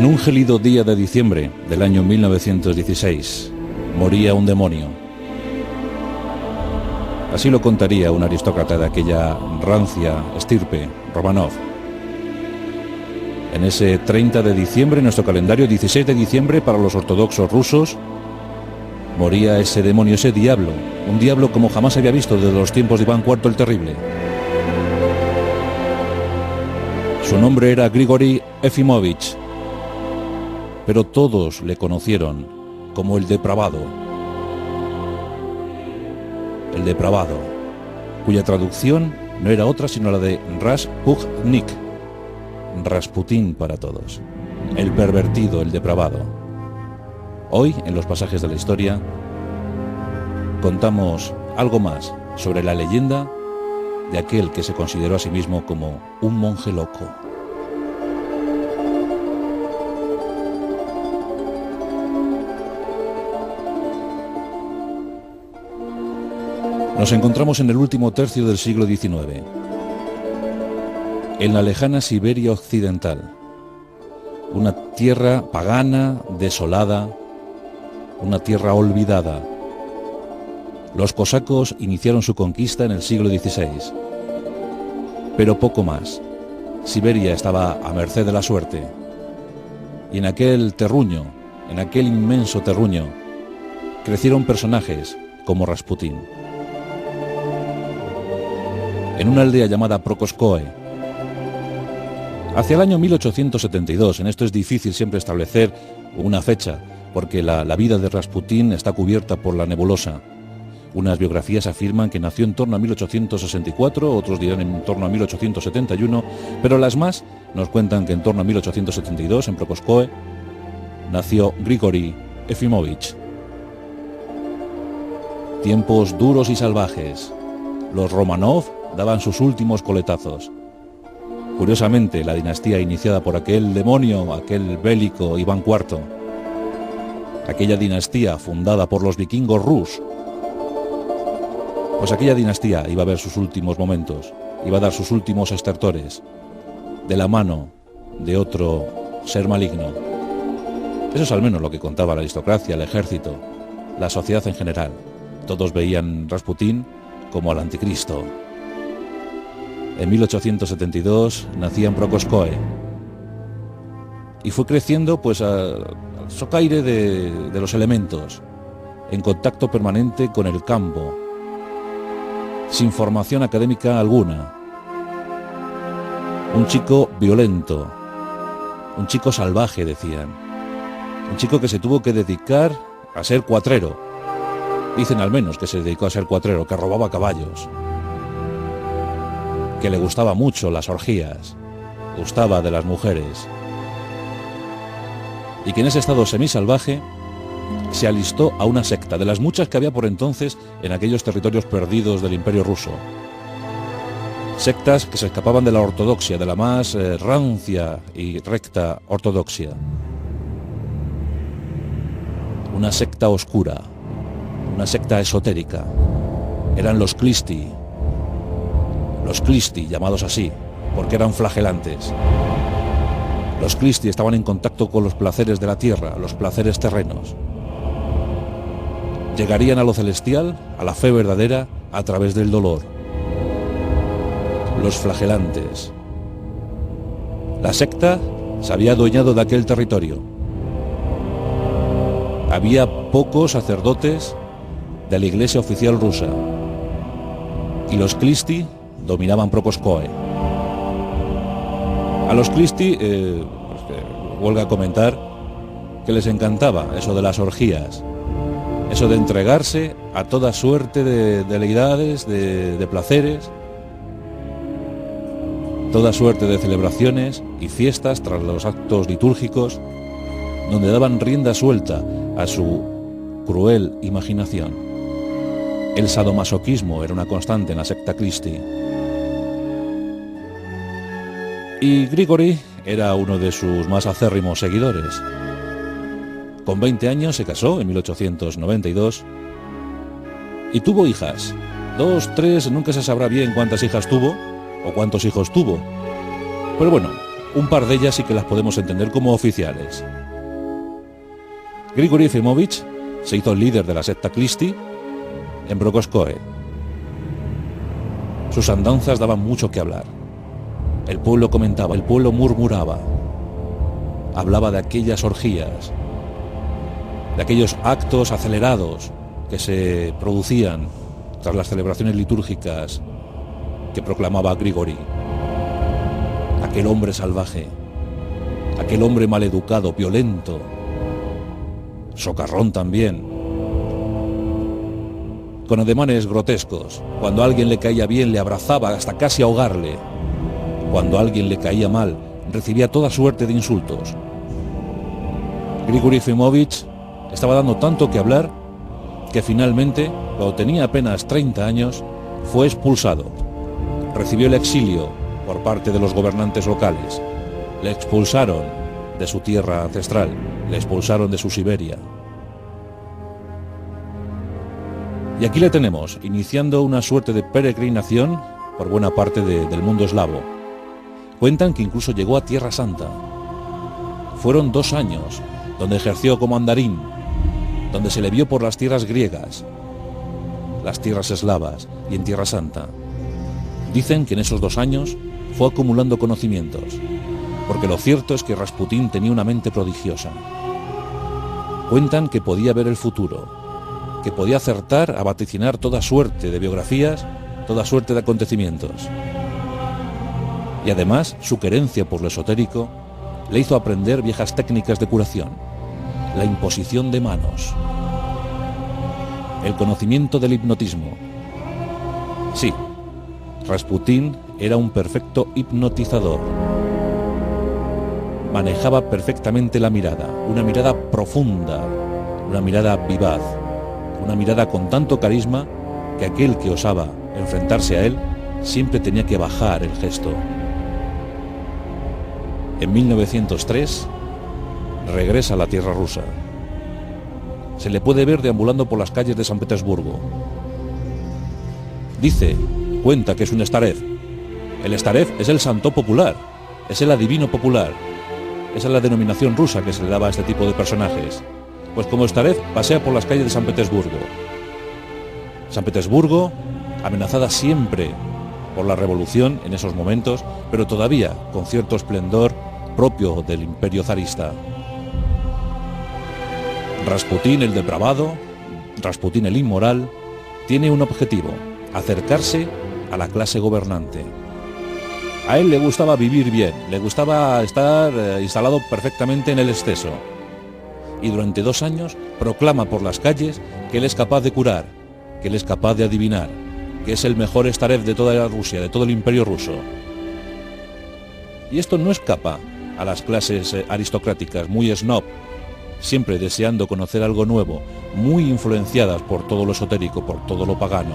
En un gélido día de diciembre del año 1916, moría un demonio. Así lo contaría un aristócrata de aquella rancia estirpe, Románov. En ese 30 de diciembre, en nuestro calendario, 16 de diciembre para los ortodoxos rusos, moría ese demonio, ese diablo, un diablo como jamás había visto desde los tiempos de Iván IV el Terrible. Su nombre era Grigori Efimovich, pero todos le conocieron como el depravado. El depravado, cuya traducción no era otra sino la de Rasputnik, Rasputín para todos, el pervertido, el depravado. Hoy, en los pasajes de la historia, contamos algo más sobre la leyenda de aquel que se consideró a sí mismo como un monje loco. Nos encontramos en el último tercio del siglo XIX, en la lejana Siberia occidental, una tierra pagana, desolada, una tierra olvidada. Los cosacos iniciaron su conquista en el siglo XVI, pero poco más. Siberia estaba a merced de la suerte, y en aquel terruño, en aquel inmenso terruño, crecieron personajes como Rasputín. En una aldea llamada Prokoskoe, hacia el año 1872, en esto es difícil siempre establecer una fecha, porque la vida de Rasputín está cubierta por la nebulosa. Unas biografías afirman que nació en torno a 1864, otros dirán en torno a 1871, pero las más nos cuentan que en torno a 1872, en Prokoskoe, nació Grigori Efimovich. Tiempos duros y salvajes. Los Románov daban sus últimos coletazos. Curiosamente, la dinastía iniciada por aquel demonio, aquel bélico Iván IV, aquella dinastía fundada por los vikingos rus, pues aquella dinastía iba a ver sus últimos momentos, iba a dar sus últimos estertores, de la mano de otro ser maligno. Eso es al menos lo que contaba la aristocracia, el ejército, la sociedad en general. Todos veían Rasputín como al anticristo. En 1872 nacía en Prokoskoe y fue creciendo pues al socaire de los elementos, en contacto permanente con el campo, sin formación académica alguna. Un chico violento, un chico salvaje, decían, un chico que se tuvo que dedicar a ser cuatrero. Dicen al menos que se dedicó a ser cuatrero, que robaba caballos, que le gustaba mucho las orgías, gustaba de las mujeres, y que en ese estado semisalvaje se alistó a una secta, de las muchas que había por entonces en aquellos territorios perdidos del Imperio ruso. Sectas que se escapaban de la ortodoxia, de la más rancia y recta ortodoxia. Una secta oscura, una secta esotérica. Eran los Klisti, llamados así, porque eran flagelantes. Los Klisti estaban en contacto con los placeres de la tierra, los placeres terrenos. Llegarían a lo celestial, a la fe verdadera, a través del dolor. Los flagelantes. La secta se había adueñado de aquel territorio. Había pocos sacerdotes de la iglesia oficial rusa, y los Klisti dominaban Prokoskoe. A los Klisti, huelga comentar que les encantaba eso de las orgías, eso de entregarse a toda suerte de deidades, de placeres, toda suerte de celebraciones y fiestas tras los actos litúrgicos, donde daban rienda suelta a su cruel imaginación. El sadomasoquismo era una constante en la secta Klisti. Y Grigori era uno de sus más acérrimos seguidores. Con 20 años se casó en 1892 y tuvo hijas. 2, 3, nunca se sabrá bien cuántas hijas tuvo o cuántos hijos tuvo. Pero bueno, Un par de ellas sí que las podemos entender como oficiales. Grigori Efimovich se hizo líder de la secta Clisti en Brokoskoe. Sus andanzas daban mucho que hablar. El pueblo comentaba, el pueblo murmuraba. Hablaba de aquellas orgías, de aquellos actos acelerados que se producían tras las celebraciones litúrgicas que proclamaba Grigori. Aquel hombre salvaje, aquel hombre maleducado, violento, socarrón también, con ademanes grotescos. Cuando a alguien le caía bien le abrazaba hasta casi ahogarle. Cuando a alguien le caía mal recibía toda suerte de insultos. Grigori Efimovich estaba dando tanto que hablar que finalmente, cuando tenía apenas 30 años, fue expulsado. Recibió el exilio por parte de los gobernantes locales. Le expulsaron de su tierra ancestral, le expulsaron de su Siberia. Y aquí le tenemos, iniciando una suerte de peregrinación por buena parte del mundo eslavo. Cuentan que incluso llegó a Tierra Santa. Fueron 2 años donde ejerció como andarín, donde se le vio por las tierras griegas, las tierras eslavas y en Tierra Santa. Dicen que en esos 2 años fue acumulando conocimientos, porque lo cierto es que Rasputín tenía una mente prodigiosa. Cuentan que podía ver el futuro, que podía acertar a vaticinar toda suerte de biografías, toda suerte de acontecimientos. Y además, su querencia por lo esotérico le hizo aprender viejas técnicas de curación, la imposición de manos, el conocimiento del hipnotismo. Sí, Rasputín era un perfecto hipnotizador. Manejaba perfectamente la mirada, una mirada profunda, una mirada vivaz, una mirada con tanto carisma que aquel que osaba enfrentarse a él siempre tenía que bajar el gesto. En 1903 regresa a la tierra rusa. Se le puede ver deambulando por las calles de San Petersburgo. Cuenta que es un starev. El starev es el santo popular, es el adivino popular. Esa es la denominación rusa que se le daba a este tipo de personajes. Pues como starev pasea por las calles de San Petersburgo. San Petersburgo, amenazada siempre por la revolución en esos momentos, pero todavía con cierto esplendor propio del imperio zarista. Rasputín el depravado, Rasputín el inmoral, tiene un objetivo: acercarse a la clase gobernante. A él le gustaba vivir bien, le gustaba estar instalado perfectamente en el exceso. Y durante 2 años proclama por las calles que él es capaz de curar, que él es capaz de adivinar, que es el mejor starev de toda la Rusia, de todo el imperio ruso. Y esto no escapa a las clases aristocráticas, muy snob, siempre deseando conocer algo nuevo, muy influenciadas por todo lo esotérico, por todo lo pagano,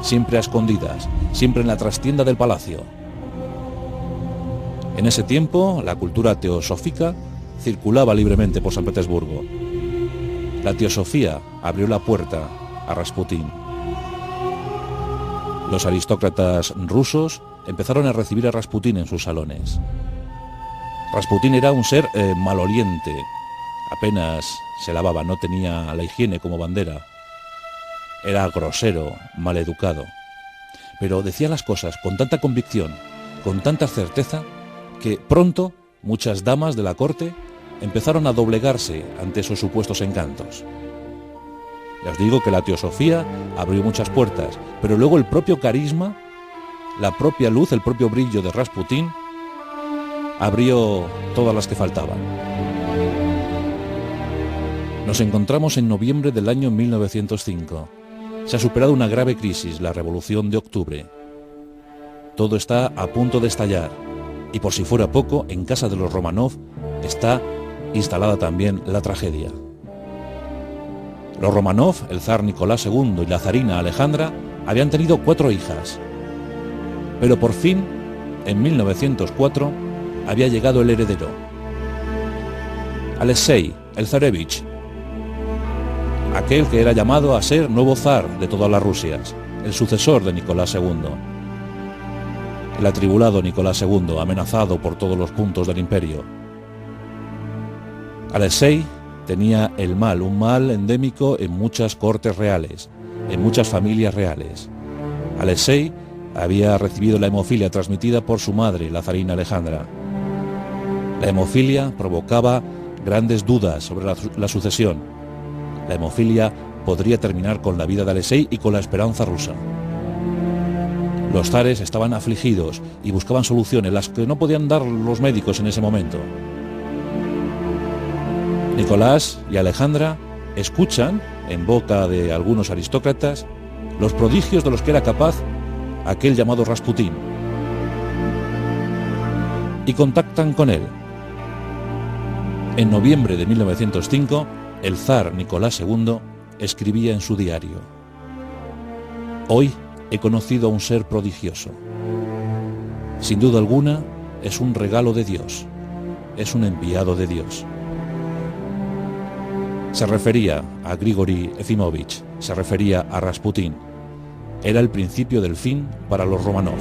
siempre a escondidas, siempre en la trastienda del palacio. En ese tiempo, la cultura teosófica circulaba libremente por San Petersburgo. La teosofía abrió la puerta a Rasputín. Los aristócratas rusos empezaron a recibir a Rasputín en sus salones. Rasputín era un ser maloliente, apenas se lavaba, no tenía la higiene como bandera. Era grosero, maleducado, pero decía las cosas con tanta convicción, con tanta certeza, que pronto muchas damas de la corte empezaron a doblegarse ante esos supuestos encantos. Les digo que la teosofía abrió muchas puertas, pero luego el propio carisma, la propia luz, el propio brillo de Rasputín abrió todas las que faltaban. Nos encontramos en noviembre del año 1905. Se ha superado una grave crisis, la Revolución de Octubre. Todo está a punto de estallar. Y por si fuera poco, en casa de los Romanov está instalada también la tragedia. Los Romanov, el zar Nicolás II y la zarina Alejandra, habían tenido 4 hijas. Pero por fin, en 1904, había llegado el heredero. Alexei, el zarevich, aquel que era llamado a ser nuevo zar de todas las Rusias, el sucesor de Nicolás II. el atribulado Nicolás II, amenazado por todos los puntos del imperio. Alexei tenía el mal, un mal endémico en muchas cortes reales, en muchas familias reales. Alexei había recibido la hemofilia transmitida por su madre, la zarina Alejandra. La hemofilia provocaba grandes dudas sobre la sucesión. La hemofilia podría terminar con la vida de Alexei y con la esperanza rusa. Los zares estaban afligidos y buscaban soluciones, las que no podían dar los médicos en ese momento. Nicolás y Alejandra escuchan, en boca de algunos aristócratas, los prodigios de los que era capaz aquel llamado Rasputín, y contactan con él. En noviembre de 1905, el zar Nicolás II escribía en su diario: «Hoy he conocido a un ser prodigioso. Sin duda alguna, es un regalo de Dios, es un enviado de Dios». Se refería a Grigori Efimovich, se refería a Rasputín. Era el principio del fin para los Romanov.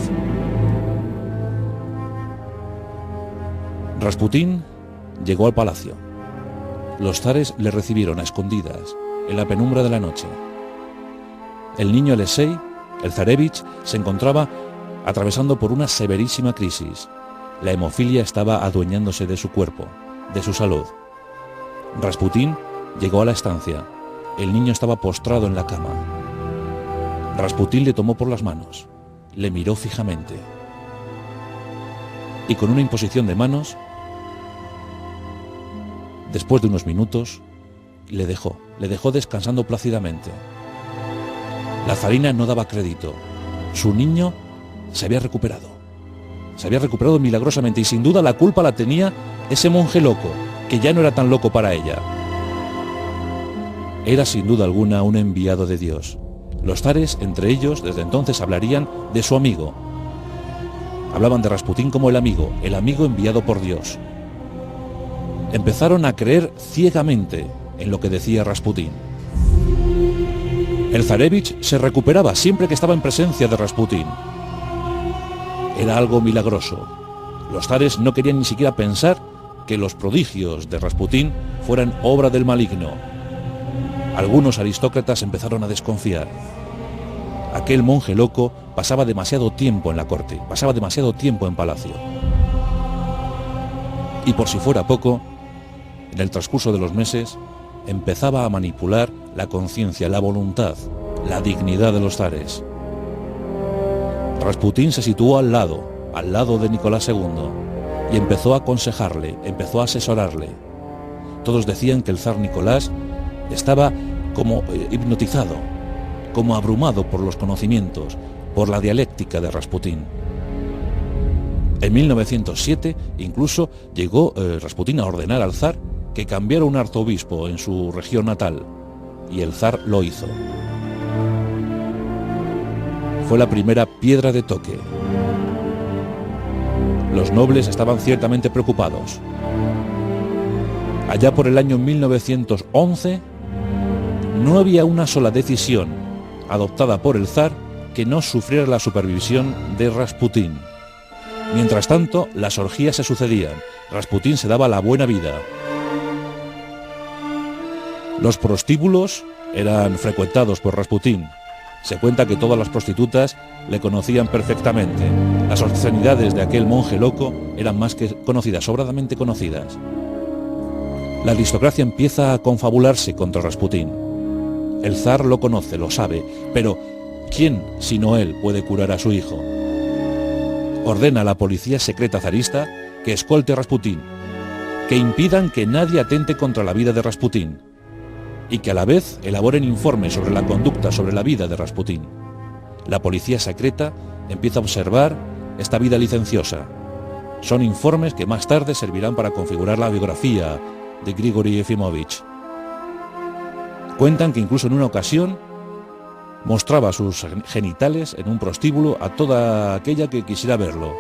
Rasputín llegó al palacio. Los zares le recibieron a escondidas, en la penumbra de la noche. El niño Alexei, el zarevich, se encontraba atravesando por una severísima crisis. La hemofilia estaba adueñándose de su cuerpo, de su salud. Rasputín llegó a la estancia. El niño estaba postrado en la cama. Rasputín le tomó por las manos, le miró fijamente y con una imposición de manos, después de unos minutos, le dejó descansando plácidamente. La zarina no daba crédito. Su niño se había recuperado milagrosamente, y sin duda la culpa la tenía ese monje loco, que ya no era tan loco para ella. Era sin duda alguna un enviado de Dios. Los zares, entre ellos, desde entonces hablarían de su amigo. Hablaban de Rasputín como el amigo enviado por Dios. Empezaron a creer ciegamente en lo que decía Rasputín. El zarevich se recuperaba siempre que estaba en presencia de Rasputín. Era algo milagroso. Los zares no querían ni siquiera pensar que los prodigios de Rasputín fueran obra del maligno. Algunos aristócratas empezaron a desconfiar. Aquel monje loco pasaba demasiado tiempo en la corte, pasaba demasiado tiempo en palacio. Y por si fuera poco, en el transcurso de los meses, empezaba a manipular la conciencia, la voluntad, la dignidad de los zares. Rasputín se situó al lado de Nicolás II, y empezó a aconsejarle, empezó a asesorarle. Todos decían que el zar Nicolás estaba como hipnotizado, como abrumado por los conocimientos, por la dialéctica de Rasputín. En 1907 incluso llegó Rasputín a ordenar al zar que cambiara un arzobispo en su región natal, y el zar lo hizo. Fue la primera piedra de toque. Los nobles estaban ciertamente preocupados. Allá por el año 1911, no había una sola decisión adoptada por el zar que no sufriera la supervisión de Rasputín. Mientras tanto, las orgías se sucedían. Rasputín se daba la buena vida. Los prostíbulos eran frecuentados por Rasputín. Se cuenta que todas las prostitutas le conocían perfectamente. Las obscenidades de aquel monje loco eran más que conocidas, sobradamente conocidas. La aristocracia empieza a confabularse contra Rasputín. El zar lo conoce, lo sabe, pero ¿quién, sino él, puede curar a su hijo? Ordena a la policía secreta zarista que escolte a Rasputín, que impidan que nadie atente contra la vida de Rasputín, y que a la vez elaboren informes sobre la conducta, sobre la vida de Rasputín. La policía secreta empieza a observar esta vida licenciosa. Son informes que más tarde servirán para configurar la biografía de Grigori Efimovich. Cuentan que incluso en una ocasión mostraba sus genitales en un prostíbulo a toda aquella que quisiera verlo.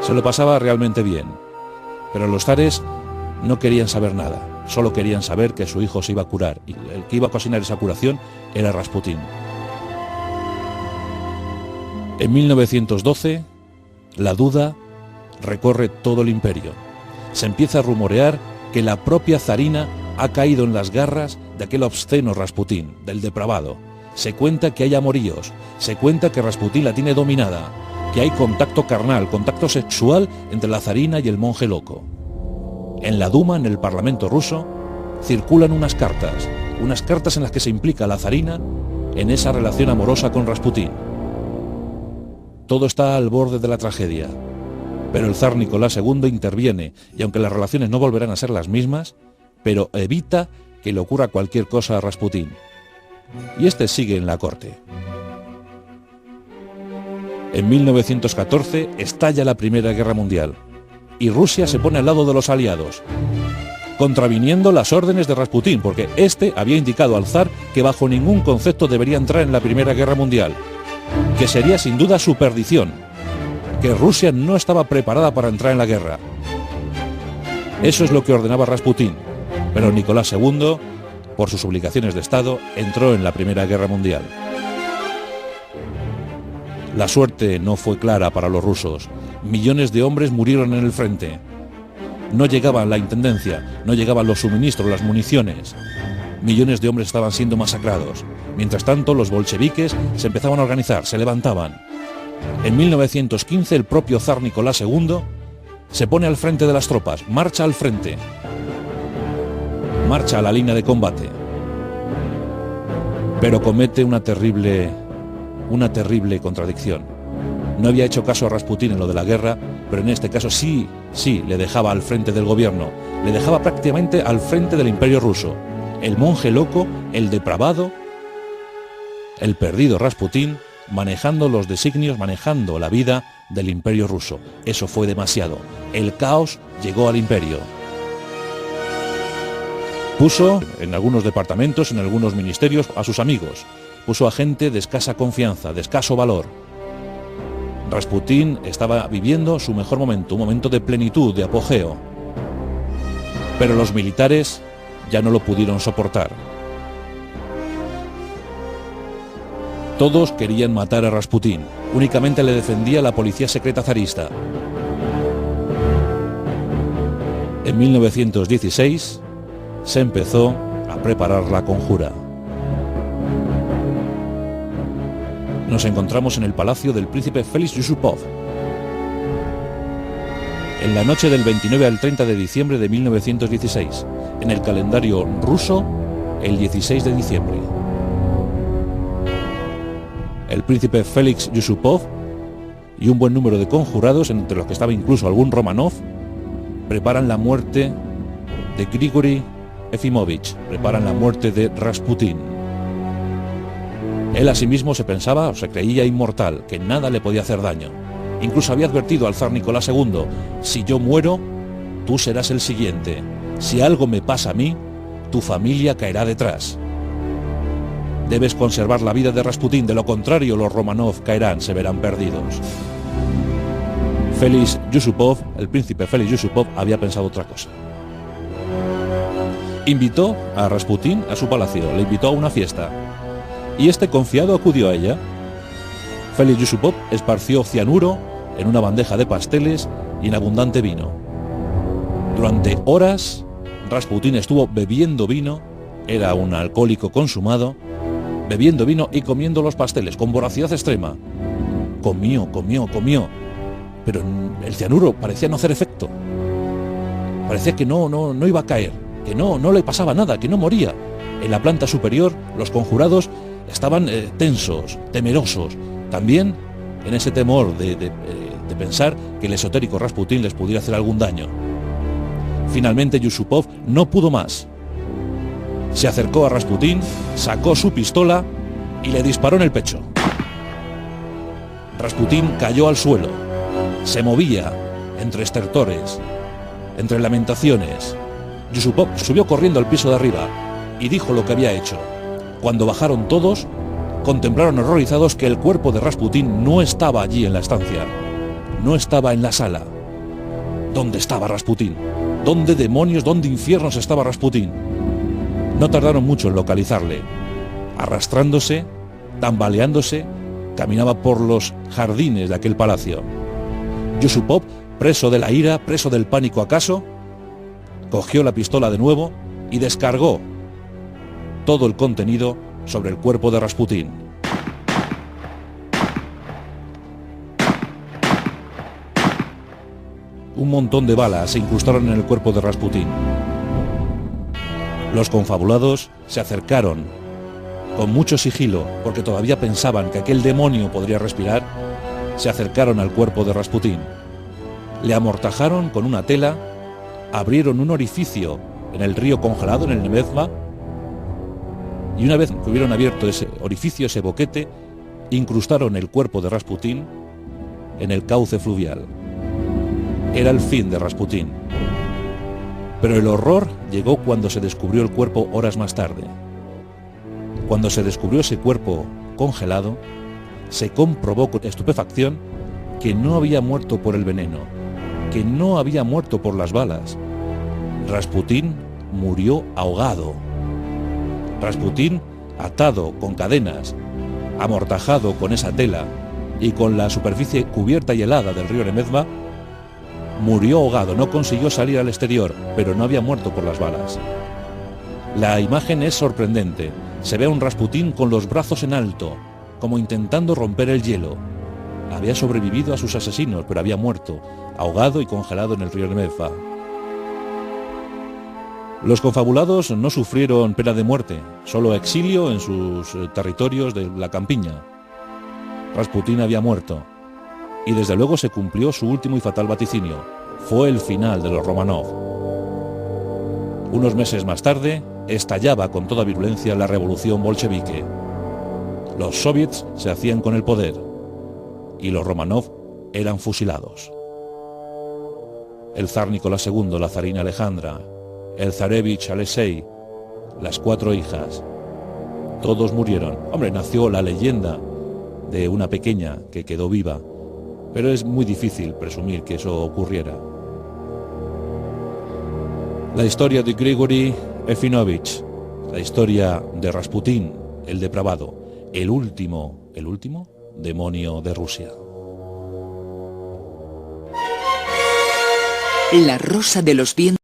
Se lo pasaba realmente bien, pero los zares no querían saber nada, solo querían saber que su hijo se iba a curar, y el que iba a ocasionar esa curación era Rasputín. En 1912, la duda recorre todo el imperio. Se empieza a rumorear que la propia zarina ha caído en las garras de aquel obsceno Rasputín, del depravado. Se cuenta que hay amoríos, se cuenta que Rasputín la tiene dominada, que hay contacto carnal, contacto sexual entre la zarina y el monje loco. En la Duma, en el Parlamento ruso, circulan unas cartas en las que se implica a la zarina en esa relación amorosa con Rasputín. Todo está al borde de la tragedia, pero el zar Nicolás II interviene y aunque las relaciones no volverán a ser las mismas, pero evita que le ocurra cualquier cosa a Rasputín. Y este sigue en la corte. En 1914 estalla la Primera Guerra Mundial y Rusia se pone al lado de los aliados, contraviniendo las órdenes de Rasputín, porque este había indicado al zar que bajo ningún concepto debería entrar en la Primera Guerra Mundial, que sería sin duda su perdición, que Rusia no estaba preparada para entrar en la guerra. Eso es lo que ordenaba Rasputín, pero Nicolás II, por sus obligaciones de Estado, entró en la Primera Guerra Mundial. La suerte no fue clara para los rusos. Millones de hombres murieron en el frente. No llegaba la intendencia, no llegaban los suministros, las municiones. Millones de hombres estaban siendo masacrados. Mientras tanto, los bolcheviques se empezaban a organizar, se levantaban. En 1915, el propio zar Nicolás II se pone al frente de las tropas, marcha al frente, marcha a la línea de combate, pero comete una terrible contradicción. No había hecho caso a Rasputín en lo de la guerra, pero en este caso sí le dejaba al frente del gobierno, le dejaba prácticamente al frente del imperio ruso. El monje loco, el depravado, el perdido Rasputín, manejando los designios, manejando la vida del imperio ruso. Eso fue demasiado. El caos llegó al imperio. Puso en algunos departamentos, en algunos ministerios, a sus amigos. Puso a gente de escasa confianza, de escaso valor. Rasputín estaba viviendo su mejor momento, un momento de plenitud, de apogeo. Pero los militares ya no lo pudieron soportar. Todos querían matar a Rasputín. Únicamente le defendía la policía secreta zarista. En 1916 se empezó a preparar la conjura. Nos encontramos en el palacio del príncipe Félix Yusupov. En la noche del 29 al 30 de diciembre de 1916, en el calendario ruso, el 16 de diciembre. El príncipe Félix Yusupov y un buen número de conjurados, entre los que estaba incluso algún Romanov, preparan la muerte de Grigori Efimovich, preparan la muerte de Rasputín. Él asimismo se pensaba o se creía inmortal, que nada le podía hacer daño. Incluso había advertido al zar Nicolás II: si yo muero, tú serás el siguiente. Si algo me pasa a mí, tu familia caerá detrás. Debes conservar la vida de Rasputín, de lo contrario los Romanov caerán, se verán perdidos. Félix Yusupov, el príncipe Félix Yusupov, había pensado otra cosa. Invitó a Rasputín a su palacio, le invitó a una fiesta. Y este confiado acudió a ella. Félix Yusupov esparció cianuro en una bandeja de pasteles y en abundante vino. Durante horas, Rasputín estuvo bebiendo vino, era un alcohólico consumado, bebiendo vino y comiendo los pasteles con voracidad extrema. Comió, pero el cianuro parecía no hacer efecto. Parecía que no iba a caer, que no le pasaba nada, que no moría. En la planta superior, los conjurados estaban tensos, temerosos, también en ese temor de pensar que el esotérico Rasputín les pudiera hacer algún daño. Finalmente Yusupov no pudo más. Se acercó a Rasputín, sacó su pistola y le disparó en el pecho. Rasputín cayó al suelo, se movía entre estertores, entre lamentaciones. Yusupov subió corriendo al piso de arriba y dijo lo que había hecho. Cuando bajaron todos, contemplaron horrorizados que el cuerpo de Rasputín no estaba allí en la estancia, no estaba en la sala. ¿Dónde estaba Rasputín? ¿Dónde demonios, dónde infiernos estaba Rasputín? No tardaron mucho en localizarle. Arrastrándose, tambaleándose, caminaba por los jardines de aquel palacio. Yusupov, preso de la ira, preso del pánico acaso, cogió la pistola de nuevo y descargó todo el contenido sobre el cuerpo de Rasputín. Un montón de balas se incrustaron en el cuerpo de Rasputín. Los confabulados se acercaron con mucho sigilo, porque todavía pensaban que aquel demonio podría respirar. Se acercaron al cuerpo de Rasputín. Le amortajaron con una tela, abrieron un orificio en el río congelado, en el Nevezma, y una vez que hubieron abierto ese orificio, ese boquete, incrustaron el cuerpo de Rasputín en el cauce fluvial. Era el fin de Rasputín. Pero el horror llegó cuando se descubrió el cuerpo horas más tarde. Cuando se descubrió ese cuerpo congelado, se comprobó con estupefacción que no había muerto por el veneno, que no había muerto por las balas. Rasputín murió ahogado. Rasputín, atado con cadenas, amortajado con esa tela y con la superficie cubierta y helada del río Nevezma, murió ahogado, no consiguió salir al exterior, pero no había muerto por las balas. La imagen es sorprendente. Se ve a un Rasputín con los brazos en alto, como intentando romper el hielo. Había sobrevivido a sus asesinos, pero había muerto, ahogado y congelado en el río Nevezma. Los confabulados no sufrieron pena de muerte, solo exilio en sus territorios de la campiña. Rasputín había muerto, y desde luego se cumplió su último y fatal vaticinio. Fue el final de los Romanov. Unos meses más tarde, estallaba con toda virulencia la revolución bolchevique. Los soviets se hacían con el poder, y los Romanov eran fusilados. El zar Nicolás II, la zarina Alejandra, el zarevich Alexei, las 4 hijas, todos murieron. Hombre, nació la leyenda de una pequeña que quedó viva, pero es muy difícil presumir que eso ocurriera. La historia de Grigori Efinovich, la historia de Rasputín, el depravado, el último demonio de Rusia. La rosa de los vientos.